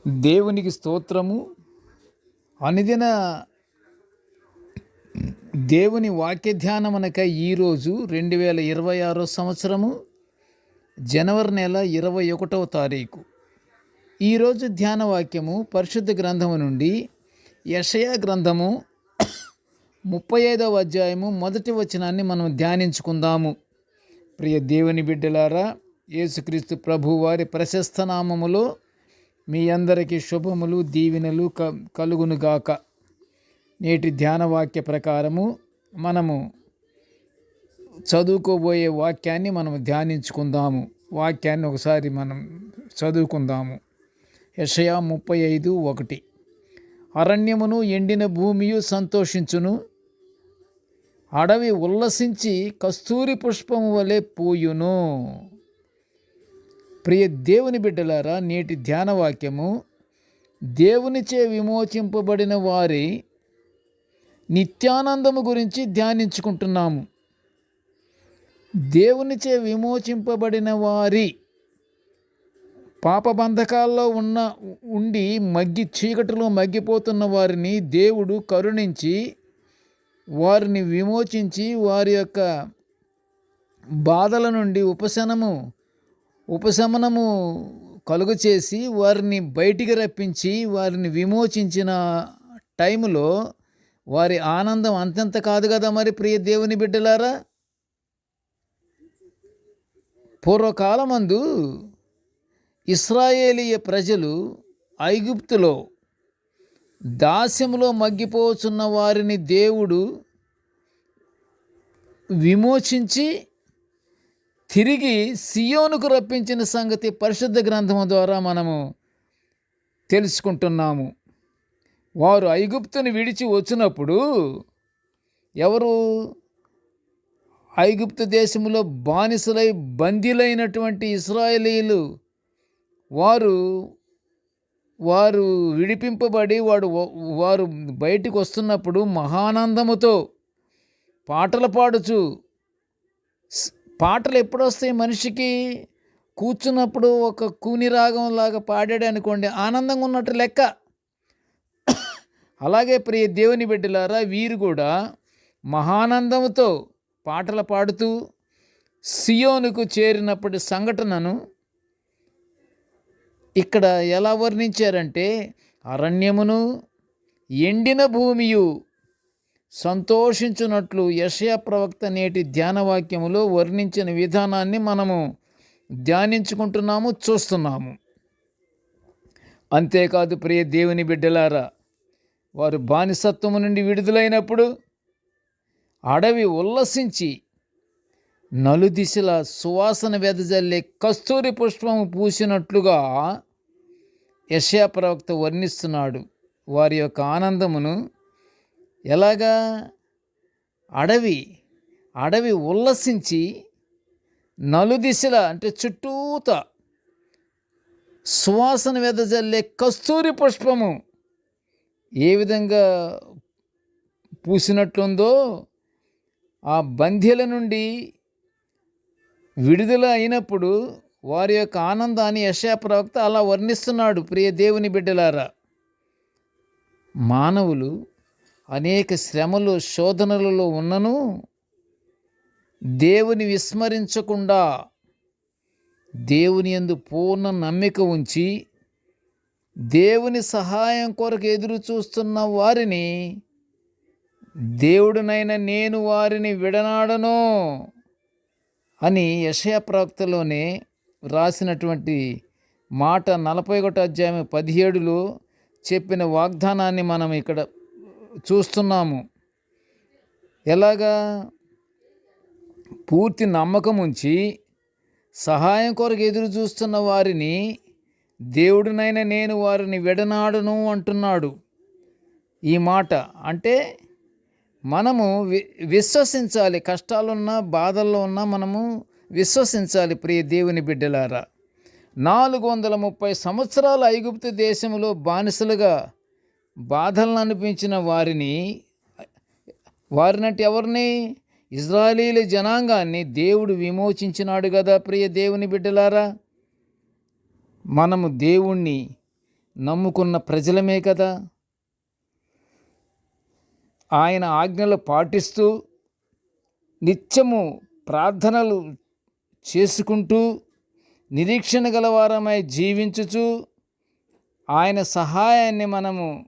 దేవునికి స్తోత్రము. అనుదిన దేవుని వాక్య ధ్యానమనకై ఈరోజు 2026 సంవత్సరము జనవరి నెల 21వ తారీఖు. ఈరోజు ధ్యాన వాక్యము పరిశుద్ధ గ్రంథము నుండి యెషయా గ్రంథము 35వ అధ్యాయము మొదటి వచనాన్ని మనం ధ్యానించుకుందాము. ప్రియ దేవుని బిడ్డలారా, యేసుక్రీస్తు ప్రభు వారి ప్రశస్త నామములో మీ అందరికీ శుభములు దీవెనలు కలుగునుగాక. నేటి ధ్యాన వాక్య ప్రకారము మనము చదువుకోబోయే వాక్యాన్ని మనం ధ్యానించుకుందాము. వాక్యాన్ని ఒకసారి మనం చదువుకుందాము. యెషయా 35:1. అరణ్యమును ఎండిన భూమియు సంతోషించును, అడవి ఉల్లసించి కస్తూరి పుష్పము వలె పూయును. ప్రియ దేవుని బిడ్డలారా, నేటి ధ్యాన వాక్యము దేవునిచే విమోచింపబడిన వారి నిత్యానందము గురించి ధ్యానించుకుంటున్నాము. దేవునిచే విమోచింపబడిన వారి పాపబంధకాల్లో ఉండి చీకటిలో మగ్గిపోతున్న వారిని దేవుడు కరుణించి వారిని విమోచించి వారి యొక్క బాధల నుండి ఉపశమనము కలుగు చేసి వారిని బయటికి రప్పించి వారిని విమోచించిన టైంలో వారి ఆనందం అంతంత కాదు కదా మరి ప్రియ దేవుని బిడ్డలారా. పూర్వకాలమందు ఇశ్రాయేలీయ ప్రజలు ఐగుప్తులో దాస్యములో మగ్గిపోచున్న వారిని దేవుడు విమోచించి తిరిగి సియోనుకు రప్పించిన సంగతి పరిశుద్ధ గ్రంథము ద్వారా మనము తెలుసుకుంటున్నాము. వారు ఐగుప్తుని విడిచి వచ్చినప్పుడు ఎవరు ఐగుప్తు దేశంలో బానిసలై బందీలైనటువంటి ఇశ్రాయేలీయులు వారు విడిపింపబడి వారు బయటికి వస్తున్నప్పుడు మహానందముతో పాటలు పాడుచు, పాటలు ఎప్పుడు వస్తాయి మనిషికి? కూర్చున్నప్పుడు ఒక కూని రాగం లాగా పాడాడు అనుకోండి, ఆనందంగా ఉన్నట్టు లెక్క. అలాగే ప్రియ దేవుని బిడ్డలారా, వీరు కూడా మహానందముతో పాటలు పాడుతూ సియోనుకు చేరినప్పటి సంఘటనను ఇక్కడ ఎలా వర్ణించారంటే, అరణ్యమును ఎండిన భూమియు సంతోషించున్నట్లు యెషయా ప్రవక్త నేటి ధ్యానవాక్యములో వర్ణించిన విధానాన్ని మనము ధ్యానించుకుంటున్నాము, చూస్తున్నాము. అంతేకాదు ప్రియ దేవుని బిడ్డలారా, వారు బానిసత్వము నుండి విడుదలైనప్పుడు అడవి ఉల్లసించి నలుదిశల సువాసన వెదజల్లే కస్తూరి పుష్పము పూసినట్లుగా యెషయా ప్రవక్త వర్ణిస్తున్నాడు వారి యొక్క ఆనందమును. ఎలాగా? అడవి ఉల్లసించి నలుదిశల అంటే చుట్టూత సువాసన వెదజల్లే కస్తూరి పుష్పము ఏ విధంగా పూసినట్లుందో, ఆ బందీల నుండి విడుదల అయినప్పుడు వారి యొక్క ఆనందాన్ని యెషయా ప్రవక్త అలా వర్ణిస్తున్నాడు. ప్రియ దేవుని బిడ్డలారా, మానవులు అనేక శ్రమలు శోధనలలో ఉన్నను దేవుని విస్మరించకుండా దేవుని యందు పూర్ణ నమ్మిక ఉంచి దేవుని సహాయం కొరకు ఎదురు చూస్తున్న వారిని దేవుడునైన నేను వారిని విడనాడను అని యెషయా ప్రవక్తలోనే రాసినటువంటి మాట 41వ అధ్యాయం 17లో చెప్పిన వాగ్దానాన్ని మనం ఇక్కడ చూస్తున్నాము. ఎలాగా? పూర్తి నమ్మకం ఉంచి సహాయం కొరకు ఎదురు చూస్తున్న వారిని దేవుడినైనా నేను వారిని విడనాడను అంటున్నాడు. ఈ మాట అంటే మనము విశ్వసించాలి. కష్టాలున్నా బాధల్లో ఉన్నా మనము విశ్వసించాలి. ప్రియ దేవుని బిడ్డలారా, 430 సంవత్సరాల ఐగుప్తు దేశంలో బానిసలుగా బాధలను అనిపించిన వారినంటే ఎవరిని? ఇశ్రాయేలీయుల జనాంగాన్ని దేవుడు విమోచించినాడు కదా ప్రియ దేవుని బిడ్డలారా. మనము దేవుణ్ణి నమ్ముకున్న ప్రజలమే కదా. ఆయన ఆజ్ఞలు పాటిస్తూ నిత్యము ప్రార్థనలు చేసుకుంటూ నిరీక్షణ గలవారమై జీవించుచు ఆయన సహాయాన్ని మనము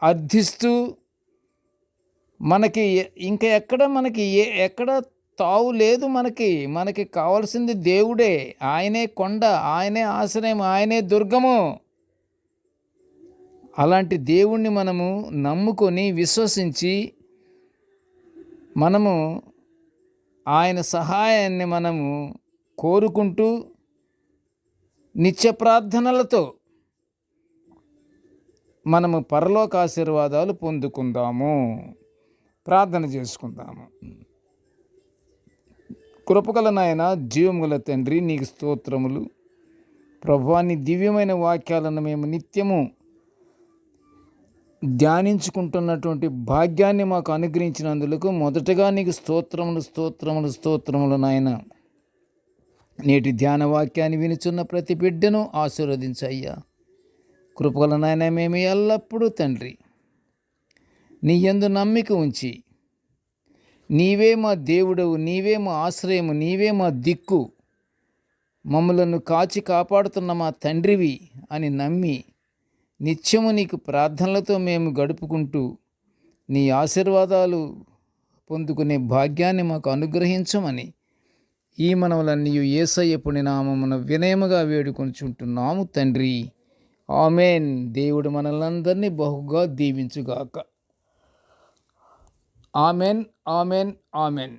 అర్థిస్తూ మనకి ఇంకా ఎక్కడ తావు లేదు. మనకి కావాల్సింది దేవుడే. ఆయనే కొండ, ఆయనే ఆశ్రయం, ఆయనే దుర్గము. అలాంటి దేవుణ్ణి మనము నమ్ముకొని విశ్వసించి మనము ఆయన సహాయాన్ని మనము కోరుకుంటూ నిత్య ప్రార్థనలతో మనము పరలోక ఆశీర్వాదాలు పొందుకుందాము. ప్రార్థన చేసుకుందాము. కృపగల నాయన, జీవముగల తండ్రి, నీకు స్తోత్రములు ప్రభువా. నీ దివ్యమైన వాక్యాలను మేము నిత్యము ధ్యానించుకుంటున్నటువంటి భాగ్యాన్ని మాకు అనుగ్రహించినందుకు మొదటగా నీకు స్తోత్రములు నాయన. నేటి ధ్యాన వాక్యాన్ని వినుచున్న ప్రతి బిడ్డను ఆశీర్వదించయ్యా. కృపగల నాయన, మేము ఎల్లప్పుడూ తండ్రి నీ యందు నమ్మిక ఉంచి నీవే మా దేవుడవు, నీవే మా ఆశ్రయము, నీవే మా దిక్కు, మమ్మలను కాచి కాపాడుతున్న మా తండ్రివి అని నమ్మి నిత్యము నీకు ప్రార్థనలతో మేము గడుపుకుంటూ నీ ఆశీర్వాదాలు పొందుకునే భాగ్యాన్ని మాకు అనుగ్రహించమని ఈ మనవలన్నీ యేసయ్య పుణ్యనామమున వినయముగా వేడుకొనుచుంటున్నాము తండ్రి. ఆమెన్. దేవుడు మనల్నందరినీ బహుగా దీవించుగాక. Amen, amen, amen.